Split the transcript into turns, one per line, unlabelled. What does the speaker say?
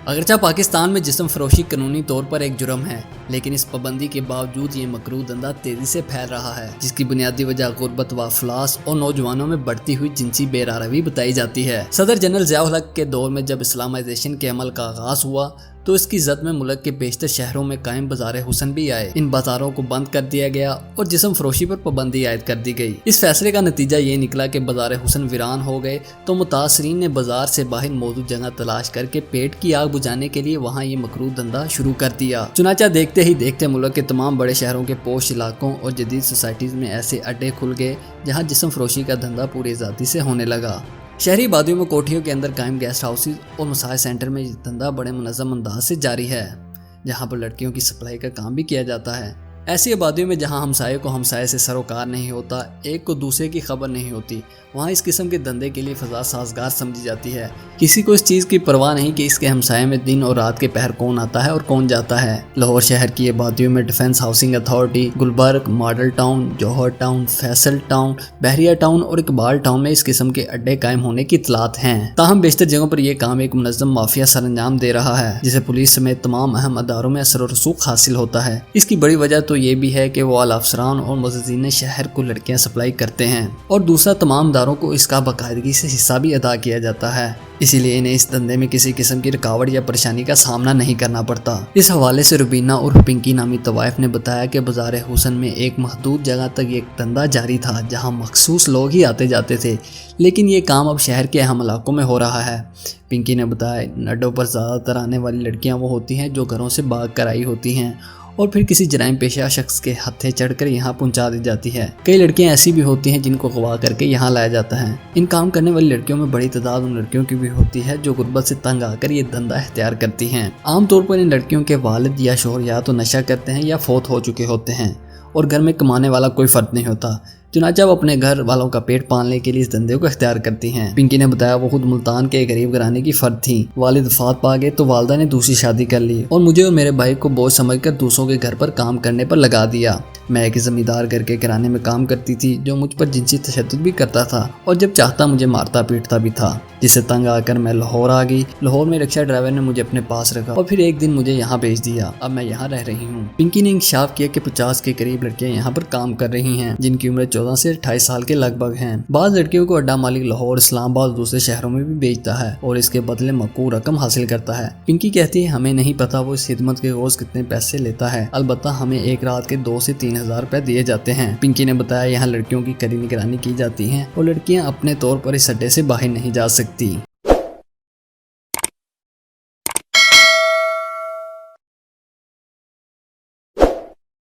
اگرچہ پاکستان میں جسم فروشی قانونی طور پر ایک جرم ہے، لیکن اس پابندی کے باوجود یہ مکروہ دھندا تیزی سے پھیل رہا ہے، جس کی بنیادی وجہ غربت و افلاس اور نوجوانوں میں بڑھتی ہوئی جنسی بے روی بتائی جاتی ہے۔ صدر جنرل ضیاء الحق کے دور میں جب اسلامائزیشن کے عمل کا آغاز ہوا تو اس کی زد میں ملک کے بیشتر شہروں میں قائم بازار حسن بھی آئے۔ ان بازاروں کو بند کر دیا گیا اور جسم فروشی پر پابندی عائد کر دی گئی۔ اس فیصلے کا نتیجہ یہ نکلا کہ بازار حسن ویران ہو گئے تو متاثرین نے بازار سے باہر موجود جگہ تلاش کر کے پیٹ کی آگ بجھانے کے لیے وہاں یہ مکروہ دھندا شروع کر دیا۔ چنانچہ دیکھتے ہی دیکھتے ملک کے تمام بڑے شہروں کے پوش علاقوں اور جدید سوسائٹیز میں ایسے اڈے کھل گئے جہاں جسم فروشی کا دھندا پوری آزادی سے ہونے لگا۔ شہری آبادیوں میں کوٹھیوں کے اندر قائم گیسٹ ہاؤسز اور مساج سینٹر میں یہ دھندا بڑے منظم انداز سے جاری ہے، جہاں پر لڑکیوں کی سپلائی کا کام بھی کیا جاتا ہے۔ ایسی آبادیوں میں جہاں ہمسائے کو ہمسائے سے سروکار نہیں ہوتا، ایک کو دوسرے کی خبر نہیں ہوتی، وہاں اس قسم کے دھندے کے لیے فضا سازگار سمجھی جاتی ہے۔ کسی کو اس چیز کی پرواہ نہیں کہ اس کے ہمسائے میں دن اور رات کے پہر کون آتا ہے اور کون جاتا ہے۔ لاہور شہر کی آبادیوں میں Defence Housing Authority, Gulberg, Model Town, Johar Town, Faisal Town, Bahria Town اور اقبال ٹاؤن میں اس قسم کے اڈے قائم ہونے کی اطلاعات ہیں۔ تاہم بیشتر جگہوں پر یہ کام ایک منظم مافیا سر انجام دے رہا ہے، جسے پولیس سمیت تمام اہم اداروں میں اثر و رسوخ حاصل ہوتا ہے۔ اس کی بڑی وجہ تو یہ بھی ہے کہ وہ اعلیٰ افسران اور معززین شہر کو لڑکیاں سپلائی کرتے ہیں، اور دوسرا تمام اداروں کو اس کا باقاعدگی سے حصہ بھی ادا کیا جاتا ہے، اسی لیے انہیں اس دھندے میں کسی قسم کی رکاوٹ یا پریشانی کا سامنا نہیں کرنا پڑتا۔ اس حوالے سے روبینہ اور پنکی نامی طوائف نے بتایا کہ بازار حسن میں ایک محدود جگہ تک یہ دھندا جاری تھا جہاں مخصوص لوگ ہی آتے جاتے تھے، لیکن یہ کام اب شہر کے اہم علاقوں میں ہو رہا ہے۔ پنکی نے بتایا ان اڈوں پر زیادہ تر آنے والی لڑکیاں وہ ہوتی ہیں جو گھروں سے بھاگ کر آئی ہوتی ہیں اور پھر کسی جرائم پیشہ شخص کے ہتھے چڑھ کر یہاں پہنچا دی جاتی ہے۔ کئی لڑکیاں ایسی بھی ہوتی ہیں جن کو اغوا کر کے یہاں لایا جاتا ہے۔ ان کام کرنے والی لڑکیوں میں بڑی تعداد ان لڑکیوں کی بھی ہوتی ہے جو غربت سے تنگ آ کر یہ دھندا اختیار کرتی ہیں۔ عام طور پر ان لڑکیوں کے والد یا شوہر یا تو نشہ کرتے ہیں یا فوت ہو چکے ہوتے ہیں، اور گھر میں کمانے والا کوئی فرد نہیں ہوتا، چنانچہ وہ اپنے گھر والوں کا پیٹ پالنے کے لیے اس دھندے کو اختیار کرتی ہیں۔ پنکی نے بتایا وہ خود ملتان کے غریب گھرانے کی فرد تھیں، والد وفات پا گئے تو والدہ نے دوسری شادی کر لی اور مجھے اور میرے بھائی کو بوجھ سمجھ کر دوسروں کے گھر پر کام کرنے پر لگا دیا۔ میں ایک زمیندار گھر کے کرانے میں کام کرتی تھی جو مجھ پر جنسی تشدد بھی کرتا تھا اور جب چاہتا مجھے مارتا پیٹتا بھی تھا، جس سے تنگ آ کر میں لاہور آ گئی۔ لاہور میں رکشہ ڈرائیور نے مجھے اپنے پاس رکھا اور پھر ایک دن مجھے یہاں بھیج دیا۔ اب میں یہاں رہ رہی ہوں۔ پنکی نے انکشاف کیا کہ 50 کے قریب لڑکیاں یہاں پر کام کر رہی ہیں جن کی عمر 14 سے 28 سال کے لگ بھگ ہیں۔ بعض لڑکیوں کو اڈا مالک لاہور، اسلام آباد اور دوسرے شہروں میں بھی بیچتا ہے اور اس کے بدلے مقبول رقم حاصل کرتا ہے۔ پنکی کہتی ہے ہمیں نہیں پتا وہ اس خدمت کے روز کتنے پیسے لیتا ہے، البتہ ہمیں ایک رات کے 2 سے 3 ہزار روپے دیے جاتے ہیں۔ پنکی نے بتایا یہاں لڑکیوں کی کڑی نگرانی کی جاتی ہے اور لڑکیاں اپنے طور پر اس اڈے سے باہر نہیں جا سکتی۔